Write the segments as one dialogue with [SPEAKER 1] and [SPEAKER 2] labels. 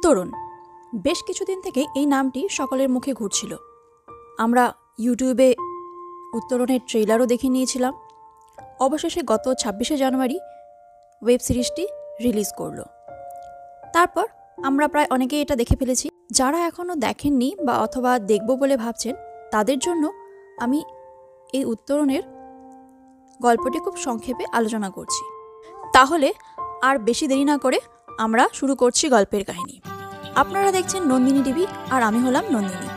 [SPEAKER 1] উত্তরণ। বেশ কিছুদিন থেকে এই নামটি সকলের মুখে ঘুরছিল। আমরা ইউটিউবে উত্তরণের ট্রেলারও দেখে নিয়েছিলাম। অবশেষে গত 26শে জানুয়ারি ওয়েব সিরিজটি রিলিজ করলো। তারপর আমরা প্রায় অনেকেই এটা দেখে ফেলেছি। যারা এখনও দেখেননি বা অথবা দেখব বলে ভাবছেন, তাদের জন্য আমি এই উত্তরণের গল্পটি খুব সংক্ষেপে আলোচনা করছি। তাহলে আর বেশি দেরি না করে আমরা শুরু করছি গল্পের কাহিনী। আপনারা দেখছেন নন্দিনী টিভি, আর আমি হলাম নন্দিনী।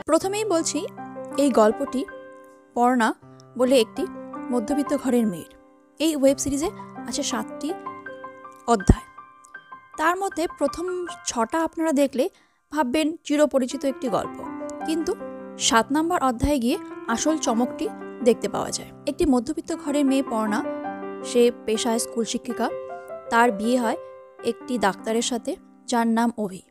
[SPEAKER 1] প্রথমেই বলছি, এই গল্পটি পর্ণা বলে একটি মধ্যবিত্ত ঘরের মেয়ের। এই ওয়েব সিরিজে আছে 7টি অধ্যায়। তার মধ্যে প্রথম 6টা আপনারা দেখলে ভাববেন চিরপরিচিত একটি গল্প, কিন্তু 7 নম্বর অধ্যায়ে গিয়ে আসল চমকটি দেখতে পাওয়া যায়। একটি মধ্যবিত্ত ঘরের মেয়ে পর্ণা, সে পেশায় স্কুল শিক্ষিকা। তার বিয়ে হয় একটি ডাক্তারের সাথে, যার নাম অভি।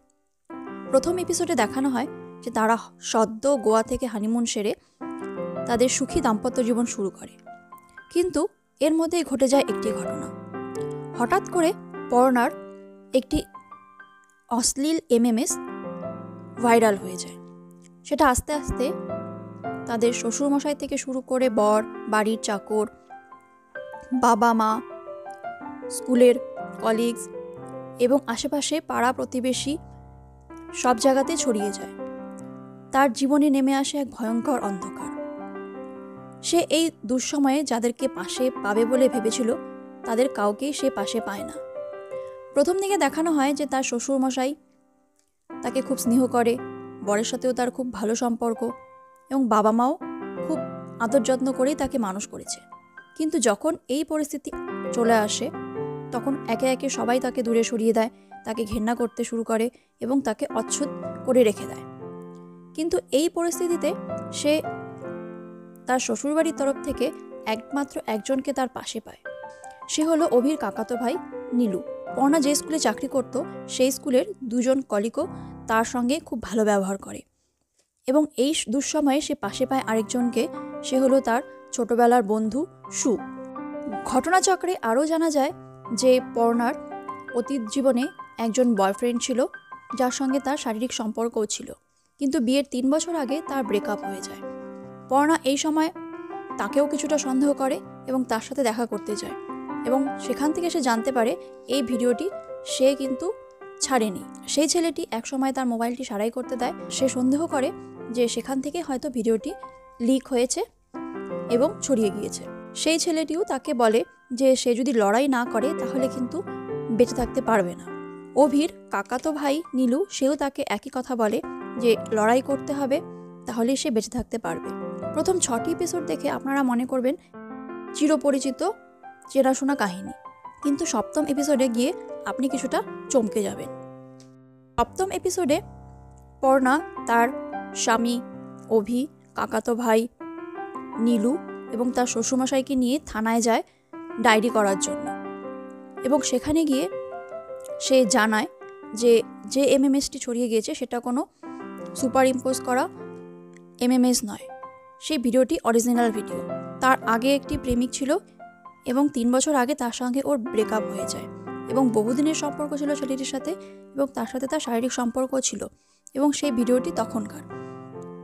[SPEAKER 1] প্রথম এপিসোডে দেখানো হয় যে তারা সদ্য গোয়া থেকে হানিমুন সেরে তাদের সুখী দাম্পত্য জীবন শুরু করে। কিন্তু এর মধ্যেই ঘটে যায় একটি ঘটনা। হঠাৎ করে পর্ণার একটি অশ্লীল এমএমএস ভাইরাল হয়ে যায়। সেটা আস্তে আস্তে তাদের শ্বশুরমশাই থেকে শুরু করে বর, বাড়ির চাকর, বাবা মা, স্কুলের কলিগস এবং আশেপাশে পাড়া প্রতিবেশী সব জায়গাতে ছড়িয়ে যায়। তার জীবনে নেমে আসে এক ভয়ঙ্কর অন্ধকার। সে এই দুঃসময়ে যাদেরকে পাশে পাবে বলে ভেবেছিল, তাদের কাউকেই সে পাশে পায় না। প্রথম দিকে দেখানো হয় যে তার শ্বশুরমশাই তাকে খুব স্নেহ করে, বরের সাথেও তার খুব ভালো সম্পর্ক, এবং বাবা মাও খুব আদর যত্ন করেই তাকে মানুষ করেছে। কিন্তু যখন এই পরিস্থিতি চলে আসে, তখন একে একে সবাই তাকে দূরে সরিয়ে দেয়, তাকে ঘেন্না করতে শুরু করে এবং তাকে অচ্ছুত করে রেখে দেয়। কিন্তু এই পরিস্থিতিতে সে তার শ্বশুরবাড়ির তরফ থেকে একমাত্র একজনকে তার পাশে পায়। সে হলো অভির কাকাতো ভাই নীলু। পর্ণা যে স্কুলে চাকরি করত, সেই স্কুলের 2জন কলিগও তার সঙ্গে খুব ভালো ব্যবহার করে, এবং এই দুঃসময়ে সে পাশে পায় আরেকজনকে। সে হলো তার ছোটবেলার বন্ধু সু। ঘটনাচক্রে আরও জানা যায় যে পর্ণার অতীত জীবনে একজন বয়ফ্রেন্ড ছিল, যার সঙ্গে তার শারীরিক সম্পর্কও ছিল, কিন্তু বিয়ের 3 বছর আগে তার ব্রেকআপ হয়ে যায়। পর্ণা এই সময় তাকেও কিছুটা সন্দেহ করে এবং তার সাথে দেখা করতে যায়, এবং সেখান থেকে সে জানতে পারে এই ভিডিওটি সে কিন্তু ছাড়েনি। সেই ছেলেটি একসময় তার মোবাইলটি সারাই করতে দেয়। সে সন্দেহ করে যে সেখান থেকে হয়তো ভিডিওটি লিক হয়েছে এবং ছড়িয়ে গিয়েছে। সেই ছেলেটিও তাকে বলে যে সে যদি লড়াই না করে তাহলে কিন্তু বেঁচে থাকতে পারবে না। অভির কাকাতো ভাই নীলু, সেও তাকে একই কথা বলে যে লড়াই করতে হবে, তাহলে সে বেঁচে থাকতে পারবে। প্রথম 6টি এপিসোড দেখে আপনারা মনে করবেন চিরপরিচিত চেনাশোনা কাহিনী, কিন্তু 7ম এপিসোডে গিয়ে আপনি কিছুটা চমকে যাবেন। 7ম এপিসোডে পর্ণা তার স্বামী অভি, কাকাতো ভাই নীলু এবং তার শ্বশুরমশাইকে নিয়ে থানায় যায় ডায়েরি করার জন্য, এবং সেখানে গিয়ে সে জানায় যে এমএমএসটি ছড়িয়ে গিয়েছে সেটা কোনো সুপার ইম্পোজ করা এমএমএস নয়, সেই ভিডিওটি অরিজিনাল ভিডিও। তার আগে একটি প্রেমিক ছিল এবং 3 বছর আগে তার সঙ্গে ওর ব্রেকআপ হয়ে যায়, এবং বহুদিনের সম্পর্ক ছিল ছেলেটির সাথে, এবং তার সাথে তার শারীরিক সম্পর্ক ছিল, এবং সেই ভিডিওটি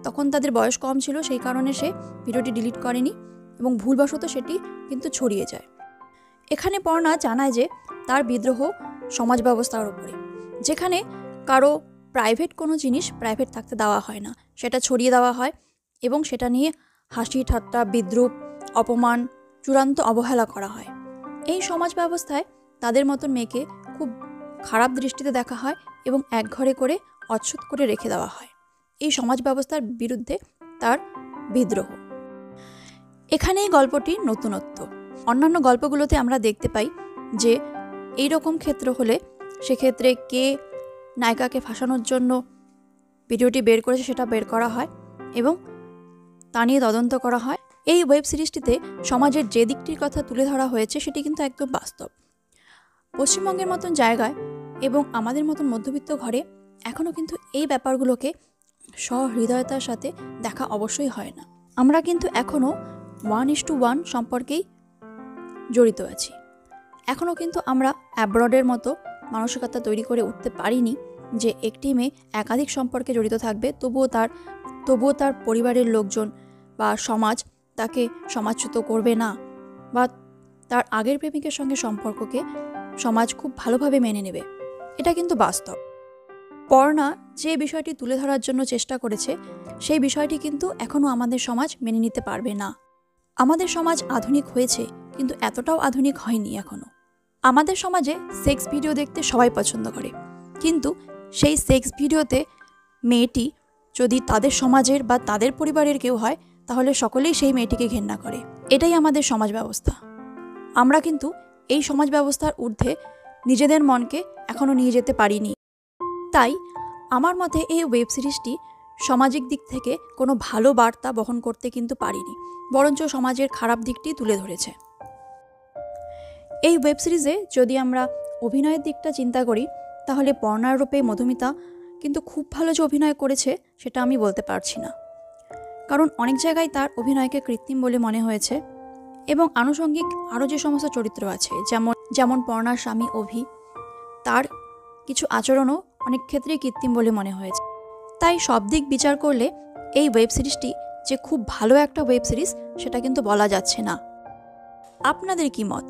[SPEAKER 1] তখন তাদের বয়স কম ছিল, সেই কারণে সে ভিডিওটি ডিলিট করেনি এবং ভুলবশত সেটি কিন্তু ছড়িয়ে যায়। এখানে পর্ণা জানায় যে তার বিদ্রোহ সমাজ ব্যবস্থার উপরে, যেখানে কারো প্রাইভেট কোনো জিনিস প্রাইভেট থাকতে দেওয়া হয় না, সেটা ছড়িয়ে দেওয়া হয় এবং সেটা নিয়ে হাসি ঠাট্টা, বিদ্রূপ, অপমান, চূড়ান্ত অবহেলা করা হয়। এই সমাজ ব্যবস্থায় তাদের মতন মেয়েকে খুব খারাপ দৃষ্টিতে দেখা হয় এবং একঘরে করে অচ্ছুত করে রেখে দেওয়া হয়। এই সমাজ ব্যবস্থার বিরুদ্ধে তার বিদ্রোহ। এখানেই গল্পটির নতুনত্ব। অন্যান্য গল্পগুলোতে আমরা দেখতে পাই যে এই রকম ক্ষেত্র হলে সেক্ষেত্রে কে নায়িকাকে ফাঁসানোর জন্য ভিডিওটি বের করেছে সেটা বের করা হয় এবং তা নিয়ে তদন্ত করা হয়। এই ওয়েব সিরিজটিতে সমাজের যে দিকটির কথা তুলে ধরা হয়েছে সেটি কিন্তু একদম বাস্তব। পশ্চিমবঙ্গের মতন জায়গায় এবং আমাদের মতন মধ্যবিত্ত ঘরে এখনও কিন্তু এই ব্যাপারগুলোকে সহৃদয়তার সাথে দেখা অবশ্যই হয় না। আমরা কিন্তু এখনও 1:1 সম্পর্কেই জড়িত আছি। এখনও কিন্তু আমরা অ্যাব্রডের মতো মানসিকতা তৈরি করে উঠতে পারিনি যে একটি মেয়ে একাধিক সম্পর্কে জড়িত থাকবে, তবুও তার পরিবারের লোকজন বা সমাজ তাকে সমাজচ্যুত করবে না, বা তার আগের প্রেমিকের সঙ্গে সম্পর্ককে সমাজ খুব ভালোভাবে মেনে নেবে। এটা কিন্তু বাস্তব। পর্ণা যে বিষয়টি তুলে ধরার জন্য চেষ্টা করেছে, সেই বিষয়টি কিন্তু এখনও আমাদের সমাজ মেনে নিতে পারবে না। আমাদের সমাজ আধুনিক হয়েছে, কিন্তু এতটাও আধুনিক হয়নি এখনও। আমাদের সমাজে সেক্স ভিডিও দেখতে সবাই পছন্দ করে, কিন্তু সেই সেক্স ভিডিওতে মেয়েটি যদি তাদের সমাজের বা তাদের পরিবারের কেউ হয়, তাহলে সকলেই সেই মেয়েটিকে ঘেন্না করে। এটাই আমাদের সমাজ ব্যবস্থা। আমরা কিন্তু এই সমাজ ব্যবস্থার ঊর্ধ্বে নিজেদের মনকে এখনও নিয়ে যেতে পারিনি। তাই আমার মতে এই ওয়েব সিরিজটি সামাজিক দিক থেকে কোনো ভালো বার্তা বহন করতে কিন্তু পারিনি, বরঞ্চ সমাজের খারাপ দিকটি তুলে ধরেছে। এই ওয়েব সিরিজে যদি আমরা অভিনয়ের দিকটা চিন্তা করি, তাহলে পর্ণার রূপে মধুমিতা কিন্তু খুব ভালো যে অভিনয় করেছে সেটা আমি বলতে পারছি না, কারণ অনেক জায়গায় তার অভিনয়কে কৃত্রিম বলে মনে হয়েছে। এবং আনুষঙ্গিক আরও যে সমস্ত চরিত্র আছে, যেমন পর্ণার স্বামী অভি, তার কিছু আচরণও অনেক ক্ষেত্রেই কৃত্রিম বলে মনে হয়েছে। তাই সব দিক বিচার করলে এই ওয়েব সিরিজটি যে খুব ভালো একটা ওয়েব সিরিজ সেটা কিন্তু বলা যাচ্ছে না। আপনাদের কি মত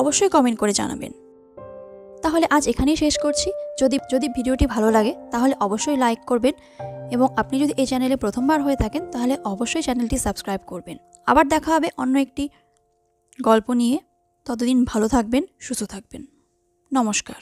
[SPEAKER 1] অবশ্যই কমেন্ট করে জানাবেন। তাহলে আজ এখানেই শেষ করছি। যদি ভিডিওটি ভালো লাগে তাহলে অবশ্যই লাইক করবেন, এবং আপনি যদি এই চ্যানেলে প্রথমবার হয়ে থাকেন তাহলে অবশ্যই চ্যানেলটি সাবস্ক্রাইব করবেন। আবার দেখা হবে অন্য একটি গল্প নিয়ে। ততদিন ভালো থাকবেন, সুস্থ থাকবেন। নমস্কার।